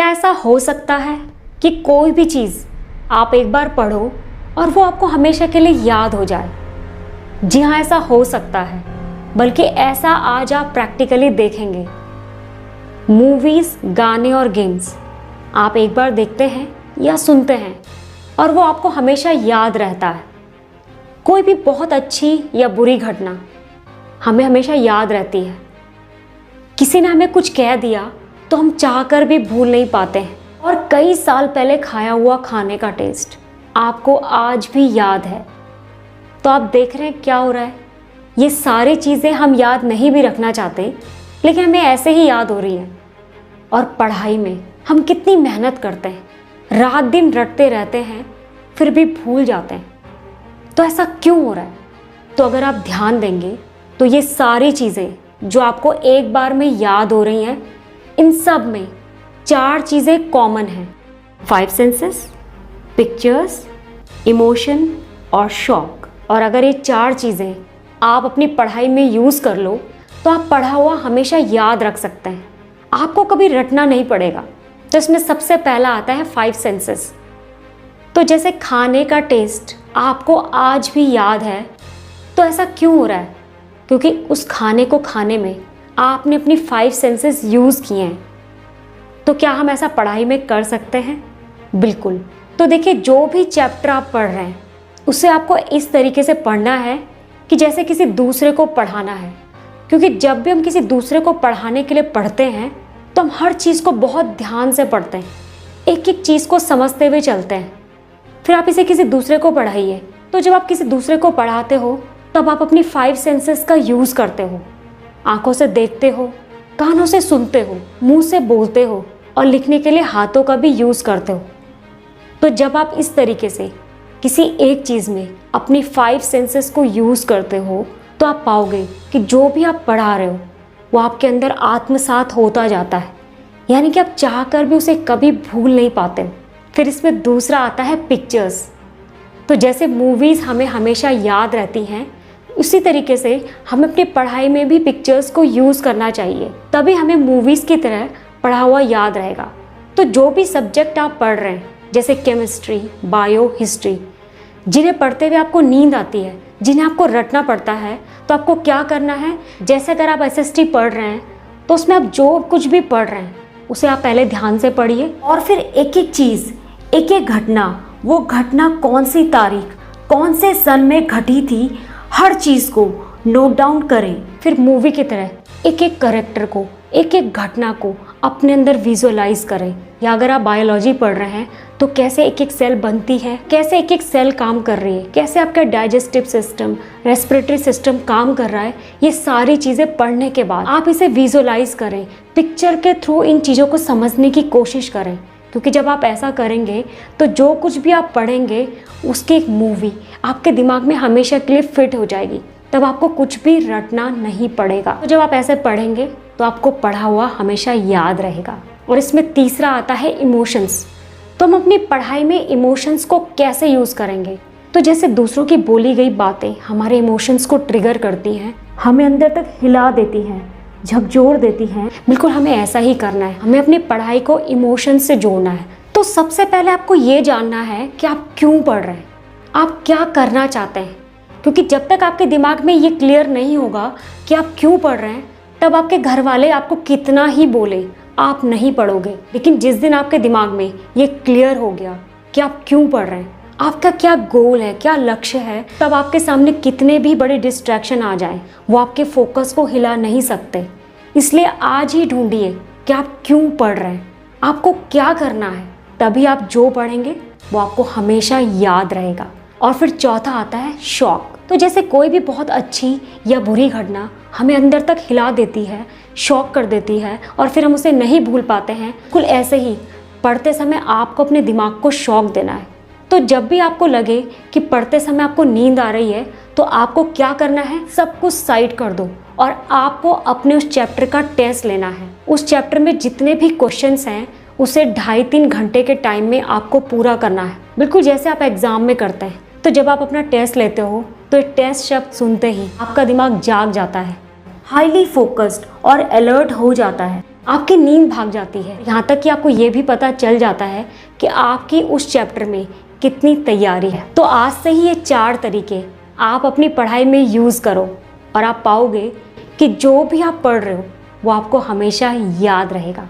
क्या ऐसा हो सकता है कि कोई भी चीज़ आप एक बार पढ़ो और वो आपको हमेशा के लिए याद हो जाए? जी हाँ, ऐसा हो सकता है, बल्कि ऐसा आज आप प्रैक्टिकली देखेंगे। मूवीज़, गाने और गेम्स आप एक बार देखते हैं या सुनते हैं और वो आपको हमेशा याद रहता है। कोई भी बहुत अच्छी या बुरी घटना हमें हमेशा याद रहती है। किसी ने हमें कुछ कह दिया तो हम चाहकर भी भूल नहीं पाते हैं। और कई साल पहले खाया हुआ खाने का टेस्ट आपको आज भी याद है। तो आप देख रहे हैं क्या हो रहा है। ये सारी चीज़ें हम याद नहीं भी रखना चाहते, लेकिन हमें ऐसे ही याद हो रही है। और पढ़ाई में हम कितनी मेहनत करते हैं, रात दिन रटते रहते हैं, फिर भी भूल जाते हैं। तो ऐसा क्यों हो रहा है? तो अगर आप ध्यान देंगे तो ये सारी चीज़ें जो आपको एक बार में याद हो रही हैं, इन सब में 4 चीज़ें कॉमन हैं। 5 सेंसेस, पिक्चर्स, इमोशन और शॉक। और अगर ये 4 चीज़ें आप अपनी पढ़ाई में यूज़ कर लो तो आप पढ़ा हुआ हमेशा याद रख सकते हैं, आपको कभी रटना नहीं पड़ेगा। तो इसमें सबसे पहला आता है 5 सेंसेस। तो जैसे खाने का टेस्ट आपको आज भी याद है, तो ऐसा क्यों हो रहा है? क्योंकि उस खाने को खाने में आपने अपनी 5 सेंसेस यूज़ किए हैं। तो क्या हम ऐसा पढ़ाई में कर सकते हैं? बिल्कुल। तो देखिए, जो भी चैप्टर आप पढ़ रहे हैं उसे आपको इस तरीके से पढ़ना है कि जैसे किसी दूसरे को पढ़ाना है। क्योंकि जब भी हम किसी दूसरे को पढ़ाने के लिए पढ़ते हैं तो हम हर चीज़ को बहुत ध्यान से पढ़ते हैं, एक एक चीज़ को समझते हुए चलते हैं। फिर आप इसे किसी दूसरे को पढ़ाइए, तो जब आप किसी दूसरे को पढ़ाते हो तब आप अपनी 5 सेंसेस का यूज़ करते हो। आंखों से देखते हो, कानों से सुनते हो, मुंह से बोलते हो और लिखने के लिए हाथों का भी यूज़ करते हो। तो जब आप इस तरीके से किसी एक चीज़ में अपनी 5 सेंसेस को यूज़ करते हो तो आप पाओगे कि जो भी आप पढ़ा रहे हो वो आपके अंदर आत्मसात होता जाता है, यानी कि आप चाह कर भी उसे कभी भूल नहीं पाते। फिर इसमें दूसरा आता है पिक्चर्स। तो जैसे मूवीज़ हमें हमेशा याद रहती हैं, उसी तरीके से हमें अपनी पढ़ाई में भी पिक्चर्स को यूज़ करना चाहिए, तभी हमें मूवीज़ की तरह पढ़ा हुआ याद रहेगा। तो जो भी सब्जेक्ट आप पढ़ रहे हैं, जैसे केमिस्ट्री, बायो, हिस्ट्री, जिन्हें पढ़ते हुए आपको नींद आती है, जिन्हें आपको रटना पड़ता है, तो आपको क्या करना है? जैसे अगर आप एसएसटी पढ़ रहे हैं तो उसमें आप जो कुछ भी पढ़ रहे हैं उसे आप पहले ध्यान से पढ़िए और फिर एक एक चीज़, एक एक घटना, वो घटना कौन सी तारीख, कौन से सन में घटी थी, हर चीज़ को नोट डाउन करें। फिर मूवी की तरह एक एक कैरेक्टर को, एक एक घटना को अपने अंदर विजुअलाइज करें। या अगर आप बायोलॉजी पढ़ रहे हैं तो कैसे एक एक सेल बनती है, कैसे एक एक सेल काम कर रही है, कैसे आपका डाइजेस्टिव सिस्टम, रेस्पिरेटरी सिस्टम काम कर रहा है, ये सारी चीज़ें पढ़ने के बाद आप इसे विजुअलाइज करें। पिक्चर के थ्रू इन चीज़ों को समझने की कोशिश करें, क्योंकि जब आप ऐसा करेंगे तो जो कुछ भी आप पढ़ेंगे उसकी एक मूवी आपके दिमाग में हमेशा के लिए फिट हो जाएगी। तब आपको कुछ भी रटना नहीं पड़ेगा। तो जब आप ऐसे पढ़ेंगे तो आपको पढ़ा हुआ हमेशा याद रहेगा। और इसमें तीसरा आता है इमोशंस। तो हम अपनी पढ़ाई में इमोशंस को कैसे यूज़ करेंगे? तो जैसे दूसरों की बोली गई बातें हमारे इमोशंस को ट्रिगर करती हैं, हमें अंदर तक हिला देती हैं, झकझोर देती हैं, बिल्कुल हमें ऐसा ही करना है। हमें अपनी पढ़ाई को इमोशन से जोड़ना है। तो सबसे पहले आपको ये जानना है कि आप क्यों पढ़ रहे हैं, आप क्या करना चाहते हैं। क्योंकि जब तक आपके दिमाग में ये क्लियर नहीं होगा कि आप क्यों पढ़ रहे हैं, तब आपके घर वाले आपको कितना ही बोले आप नहीं पढ़ोगे। लेकिन जिस दिन आपके दिमाग में ये क्लियर हो गया कि आप क्यों पढ़ रहे हैं, आपका क्या गोल है, क्या लक्ष्य है, तब आपके सामने कितने भी बड़े डिस्ट्रैक्शन आ जाएं, वो आपके फोकस को हिला नहीं सकते। इसलिए आज ही ढूंढिए कि आप क्यों पढ़ रहे हैं, आपको क्या करना है, तभी आप जो पढ़ेंगे वो आपको हमेशा याद रहेगा। और फिर चौथा आता है शॉक। तो जैसे कोई भी बहुत अच्छी या बुरी घटना हमें अंदर तक हिला देती है, शॉक कर देती है और फिर हम उसे नहीं भूल पाते हैं, बिल्कुल ऐसे ही पढ़ते समय आपको अपने दिमाग को शॉक देना है। तो जब भी आपको लगे कि पढ़ते समय आपको नींद आ रही है, तो आपको क्या करना है? सब कुछ साइड कर दो और आपको अपने उस चैप्टर का टेस्ट लेना है। उस चैप्टर में जितने भी क्वेश्चंस हैं उसे 2.5-3 घंटे के टाइम में आपको पूरा करना है, बिल्कुल जैसे आप एग्जाम में करते हैं। तो जब आप अपना टेस्ट लेते हो तो ये टेस्ट शब्द सुनते ही आपका दिमाग जाग जाता है, हाईली फोकस्ड और अलर्ट हो जाता है। आपकी नींद भाग जाती है, यहाँ तक कि आपको ये भी पता चल जाता है कि आपकी उस चैप्टर में कितनी तैयारी है। तो आज से ही ये 4 तरीके आप अपनी पढ़ाई में यूज़ करो और आप पाओगे कि जो भी आप पढ़ रहे हो वो आपको हमेशा याद रहेगा।